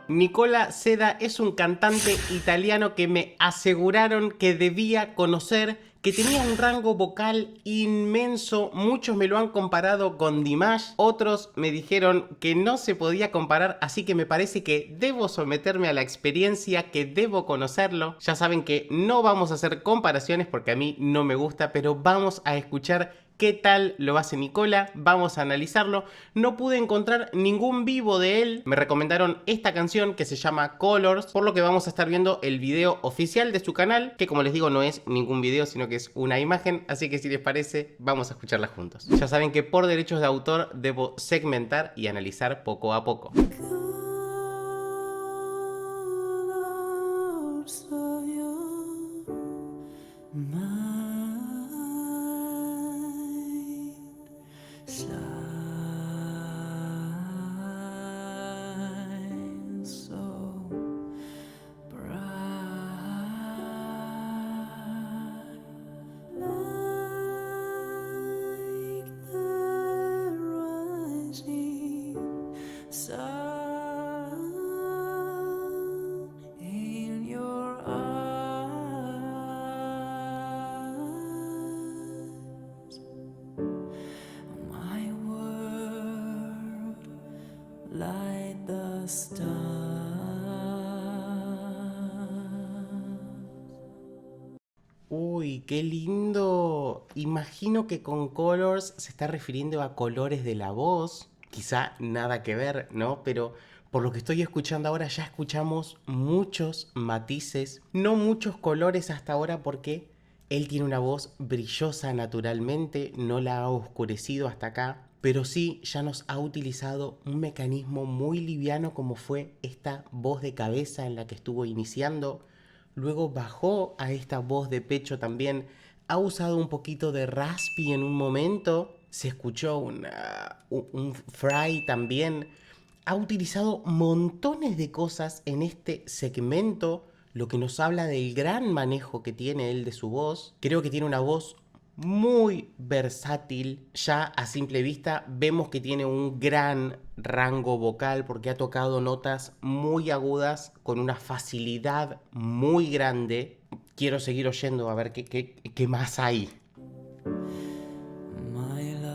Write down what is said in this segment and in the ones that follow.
Nicola Seda es un cantante italiano que me aseguraron que debía conocer, que tenía un rango vocal inmenso. Muchos me lo han comparado con Dimash, otros me dijeron que no se podía comparar, así que me parece que debo someterme a la experiencia, que debo conocerlo. Ya saben que no vamos a hacer comparaciones porque a mí no me gusta, pero vamos a escuchar qué tal lo hace Nicola, vamos a analizarlo. No pude encontrar ningún vivo de él, me recomendaron esta canción que se llama Colors, por lo que vamos a estar viendo el video oficial de su canal, que como les digo no es ningún video, sino que es una imagen, así que si les parece, vamos a escucharla juntos. Ya saben que por derechos de autor debo segmentar y analizar poco a poco. Light the stars. Uy, qué lindo. Imagino que con colors se está refiriendo a colores de la voz. Quizá nada que ver, ¿no? Pero por lo que estoy escuchando ahora ya escuchamos muchos matices, no muchos colores hasta ahora porque él tiene una voz brillosa naturalmente, no la ha oscurecido hasta acá, pero sí ya nos ha utilizado un mecanismo muy liviano como fue esta voz de cabeza en la que estuvo iniciando. Luego bajó a esta voz de pecho también. Ha usado un poquito de raspy en un momento. Se escuchó un fry también. Ha utilizado montones de cosas en este segmento, lo que nos habla del gran manejo que tiene él de su voz. Creo que tiene una voz muy versátil. Ya a simple vista vemos que tiene un gran rango vocal porque ha tocado notas muy agudas con una facilidad muy grande. Quiero seguir oyendo a ver qué más hay. My love,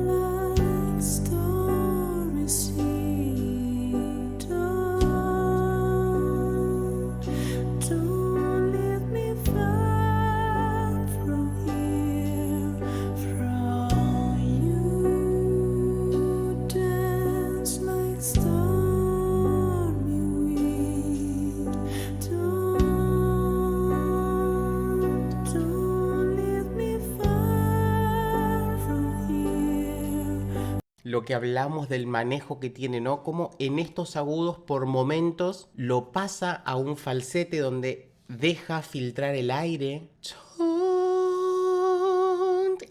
like stories seen. Don't leave me far from here, from you. Dance like stormy wind. Don't leave me far from here. Lo que hablamos del manejo que tiene, ¿no? Como en estos agudos por momentos lo pasa a un falsete donde deja filtrar el aire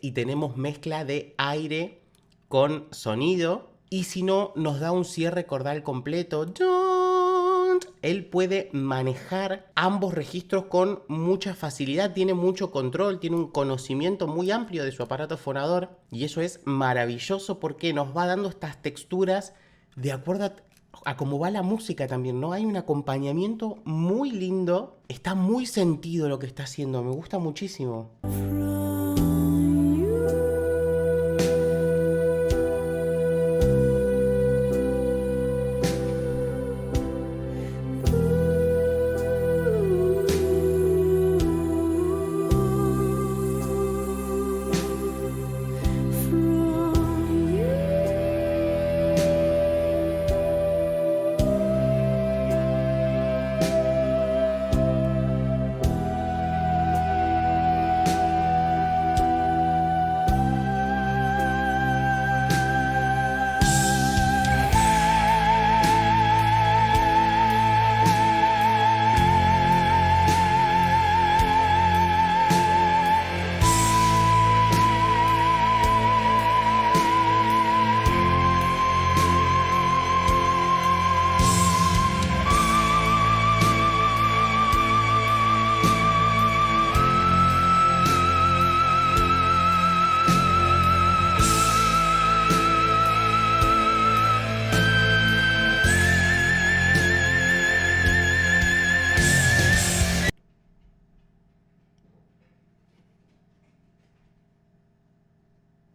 y tenemos mezcla de aire con sonido, y si no nos da un cierre cordal completo. Él puede manejar ambos registros con mucha facilidad, tiene mucho control, tiene un conocimiento muy amplio de su aparato fonador, y eso es maravilloso porque nos va dando estas texturas de acuerdo a cómo va la música también, ¿no? Hay un acompañamiento muy lindo, está muy sentido lo que está haciendo, me gusta muchísimo.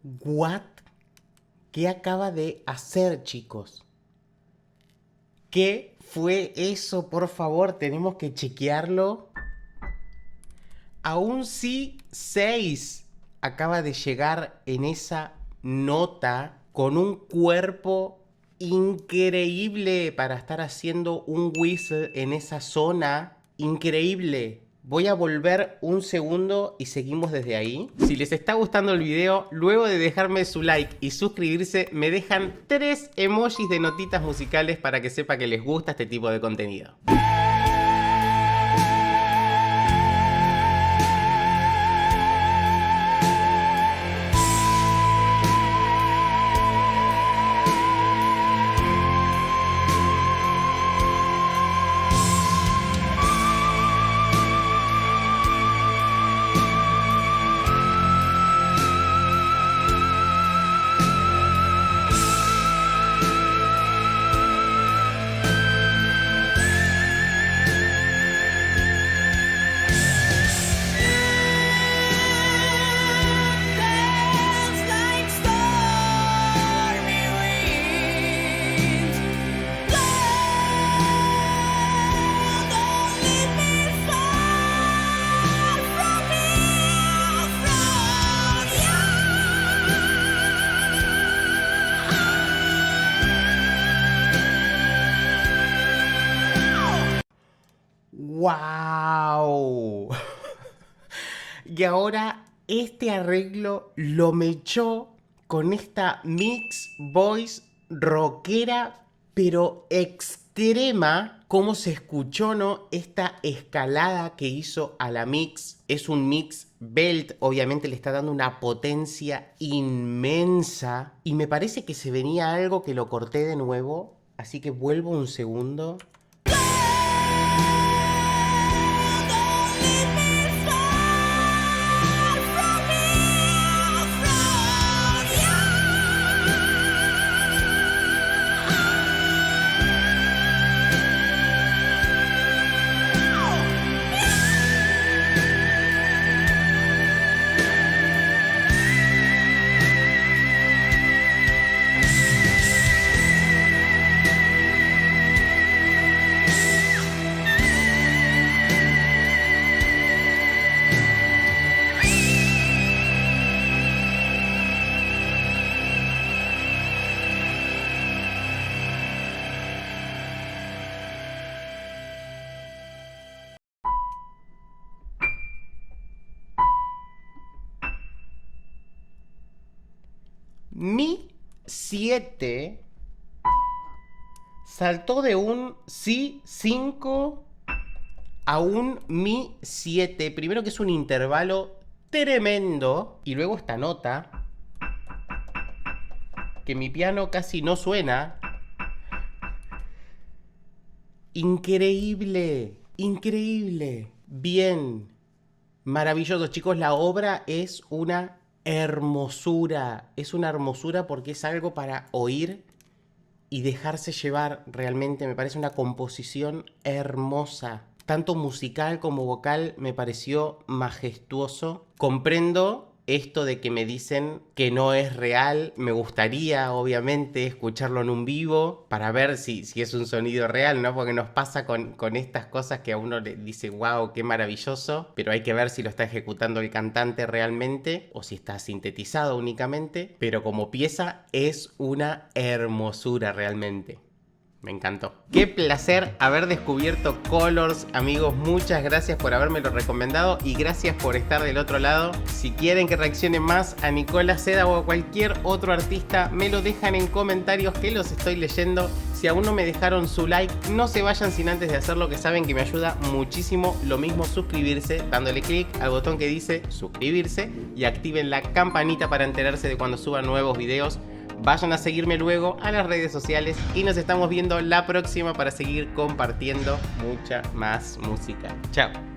What? ¿Qué acaba de hacer, chicos? ¿Qué fue eso? Por favor, tenemos que chequearlo. Aún sí, 6 acaba de llegar en esa nota con un cuerpo increíble para estar haciendo un whistle en esa zona. Increíble. Voy a volver un segundo y seguimos desde ahí. Si les está gustando el video, luego de dejarme su like y suscribirse, me dejan 3 emojis de notitas musicales para que sepa que les gusta este tipo de contenido. Dance like stormy winds. Love, don't leave me far from here, from you. ¡Wow! Y ahora este arreglo lo mechó con esta mix voice rockera, pero extrema. ¿Cómo se escuchó, no? Esta escalada que hizo a la mix. Es un mix belt, obviamente le está dando una potencia inmensa. Y me parece que se venía algo que lo corté de nuevo. Así que vuelvo un segundo. Don't leave me far from here, from you. Mi 7 saltó de un Si 5 a un Mi 7. Primero que es un intervalo tremendo. Y luego esta nota, que mi piano casi no suena. Increíble, increíble. Bien, maravilloso, chicos. La obra es una hermosura. Es una hermosura porque es algo para oír y dejarse llevar. Realmente me parece una composición hermosa. Tanto musical como vocal me pareció majestuoso. Comprendo esto de que me dicen que no es real. Me gustaría, obviamente, escucharlo en un vivo para ver si es un sonido real, ¿no? Porque nos pasa con estas cosas que a uno le dice, wow, qué maravilloso, pero hay que ver si lo está ejecutando el cantante realmente o si está sintetizado únicamente. Pero como pieza es una hermosura realmente. Me encantó. Qué placer haber descubierto Colors, amigos. Muchas gracias por habérmelo recomendado y gracias por estar del otro lado. Si quieren que reaccione más a Nicola Seda o a cualquier otro artista, me lo dejan en comentarios que los estoy leyendo. Si aún no me dejaron su like, no se vayan sin antes de hacerlo, que saben que me ayuda muchísimo. Lo mismo suscribirse, dándole clic al botón que dice suscribirse y activen la campanita para enterarse de cuando suba nuevos videos. Vayan a seguirme luego a las redes sociales y nos estamos viendo la próxima para seguir compartiendo mucha más música. Chao.